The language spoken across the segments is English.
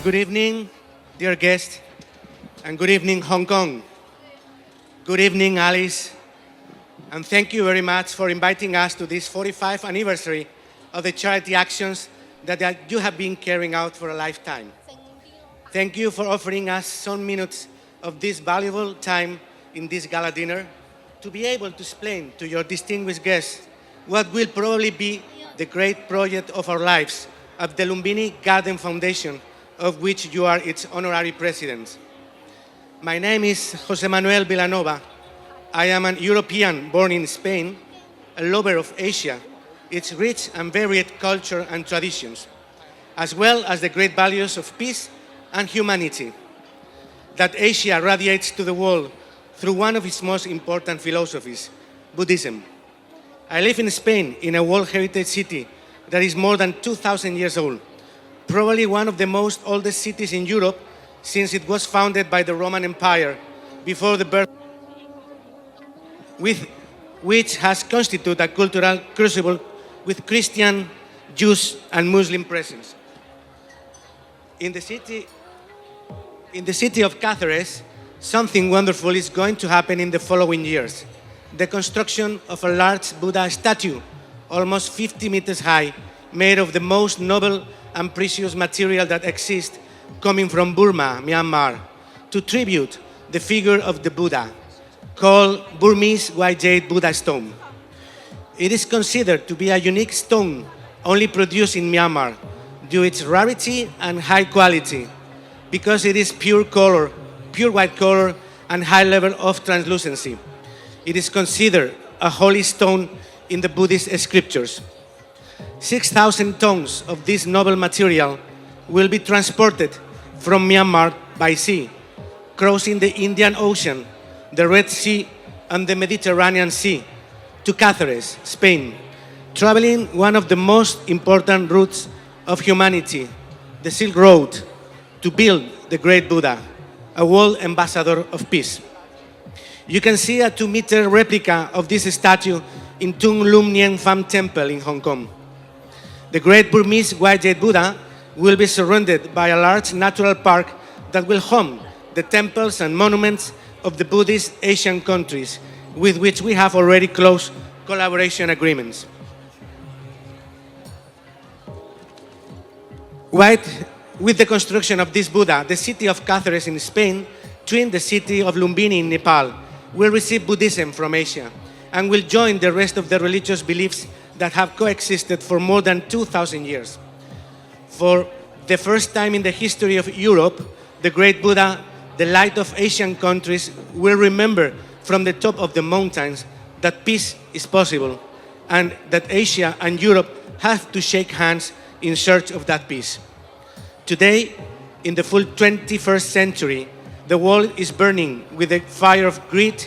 Good evening, dear guest, and good evening, Hong Kong. Good evening, Alice, and thank you very much for inviting us to this 45th anniversary of the charity actions that you have been carrying out for a lifetime. Thank you for offering us some minutes of this valuable time in this gala dinner to be able to explain to your distinguished guests what will probably be the great project of our lives of the Lumbini Garden Foundation, of which you are its honorary president. My name is José Manuel Villanova. I am an European born in Spain, a lover of Asia, its rich and varied culture and traditions, as well as the great values of peace and humanity that Asia radiates to the world through one of its most important philosophies, Buddhism. I live in Spain, in a World Heritage City that is more than 2,000 years old, probably one of the most oldest cities in Europe since it was founded by the Roman Empire before the birth, which has constituted a cultural crucible with Christian, Jews, and Muslim presence. In the city of Cáceres, something wonderful is going to happen in the following years. The construction of a large Buddha statue, almost 50 meters high, made of the most noble and precious material that exists, coming from Burma, Myanmar, to tribute the figure of the Buddha, called Burmese White Jade Buddha Stone. It is considered to be a unique stone only produced in Myanmar due to its rarity and high quality, because it is pure color, pure white color, and high level of translucency. It is considered a holy stone in the Buddhist scriptures. 6,000 tons of this noble material will be transported from Myanmar by sea, crossing the Indian Ocean, the Red Sea, and the Mediterranean Sea to Cáceres, Spain, traveling one of the most important routes of humanity, the Silk Road, to build the great Buddha, a world ambassador of peace. You can see a 2-meter replica of this statue in Tung Nien Pham Temple in Hong Kong. The great Burmese White Jade Buddha will be surrounded by a large natural park that will home the temples and monuments of the Buddhist Asian countries, with which we have already close collaboration agreements. With the construction of this Buddha, the city of Cáceres in Spain, twin the city of Lumbini in Nepal, will receive Buddhism from Asia and will join the rest of the religious beliefs that have coexisted for more than 2,000 years. For the first time in the history of Europe, the great Buddha, the light of Asian countries, will remember from the top of the mountains that peace is possible and that Asia and Europe have to shake hands in search of that peace. Today, in the full 21st century, the world is burning with the fire of greed,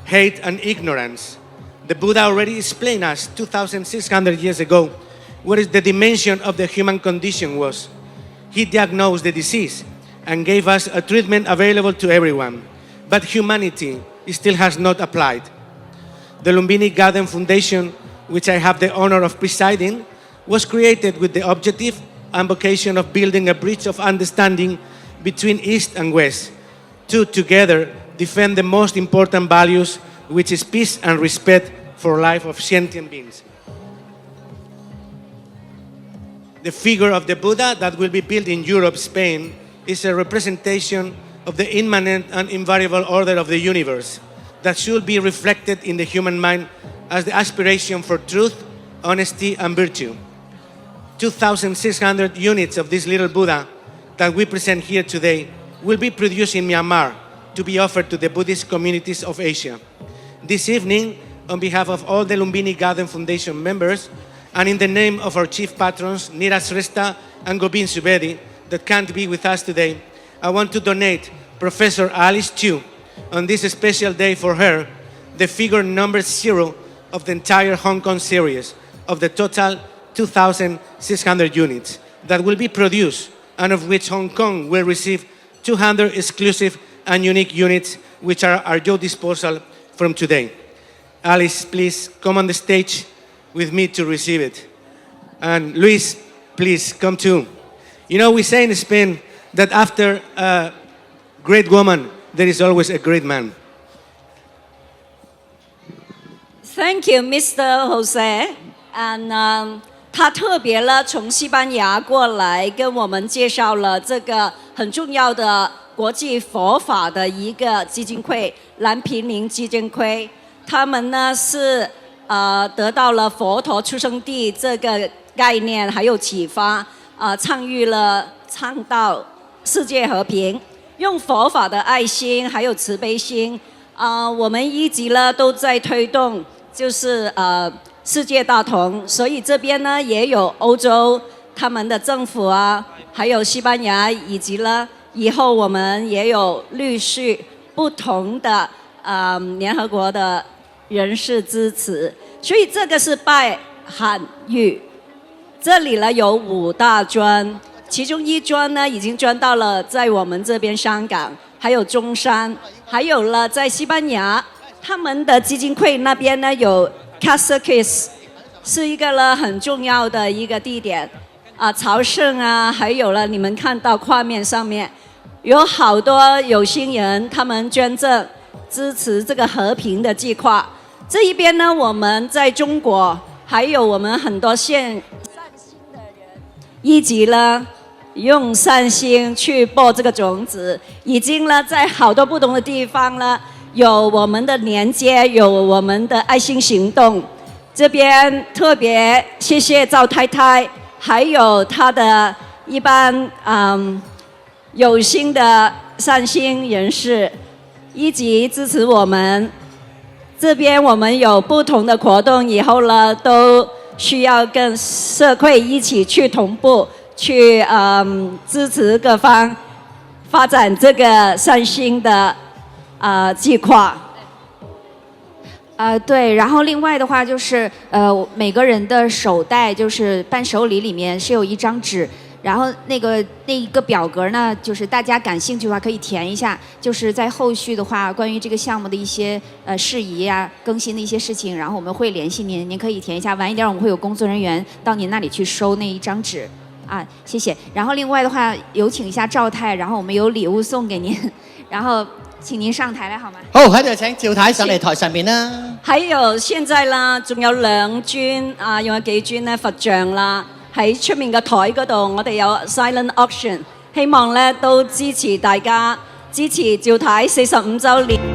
hate, and ignorance. The Buddha already explained us 2,600 years ago what is the dimension of the human condition was. He diagnosed the disease and gave us a treatment available to everyone, but humanity still has not applied. The Lumbini Garden Foundation, which I have the honor of presiding, was created with the objective and vocation of building a bridge of understanding between East and West, to together defend the most important values, which is peace and respect for life of sentient beings. The figure of the Buddha that will be built in Europe, Spain, is a representation of the immanent and invariable order of the universe that should be reflected in the human mind as the aspiration for truth, honesty, and virtue. 2,600 units of this little Buddha that we present here today will be produced in Myanmar to be offered to the Buddhist communities of Asia. This evening, on behalf of all the Lumbini Garden Foundation members, and in the name of our chief patrons, Neeraj Shrestha and Gobind Subedi, that can't be with us today, I want to donate Professor Alice Chu, on this special day for her, the figure number 0 of the entire Hong Kong series of the total 2,600 units that will be produced, and of which Hong Kong will receive 200 exclusive and unique units, which are at your disposal from today. Alice, please come on the stage with me to receive it. And Luis, please come too. You know, we say in Spain that after a great woman, there is always a great man. Thank you, Mr. Jose. And 他特别呢从西班牙过来，跟我们介绍了这个很重要的国际佛法的一个基金会——蓝毗邻基金会。他们呢是得到了佛陀出生地这个概念还有启发，倡导世界和平，用佛法的爱心还有慈悲心，我们一直呢都在推动，就是世界大同。所以这边呢也有欧洲他们的政府啊，还有西班牙，以及呢以后我们也有陆续不同的联合国的人士支持。所以这个是拜罕语，这里呢有5大专，其中1专呢已经专到了在我们这边香港，还有中山，还有了在西班牙，他们的基金会那边呢有 Casaquis， 是一个呢很重要的一个地点朝圣啊，还有了你们看到画面上面有好多有心人，他们捐赠支持这个和平的计划。这一边呢，我们在中国还有我们很多善心的人，一直呢用善心去播这个种子，已经呢在好多不同的地方呢有我们的连接，有我们的爱心行动。这边特别谢谢赵太太，还有她的一班有心的善心人士，一直支持我们。这边我们有不同的活动，以后呢都需要跟社会一起去同步，去支持各方发展这个善心的计划。对，然后另外的话就是每个人的手袋就是伴手礼里面是有一张纸。然后那一个表格呢，就是大家感兴趣的话可以填一下，就是在后续的话，关于这个项目的一些事宜啊、更新的一些事情，然后我们会联系您，您可以填一下。晚一点我们会有工作人员到您那里去收那一張紙謝謝。然後另外的話，有請一下趙太，然後我們有禮物送給您，然後請您上台來好嗎？好，喺度請趙太上嚟台上面啦。還有現在啦，仲有2尊有幾尊呢佛像啦。喺出面嘅台嗰度，我哋有 silent auction， 希望咧都支持大家，支持趙太45週年。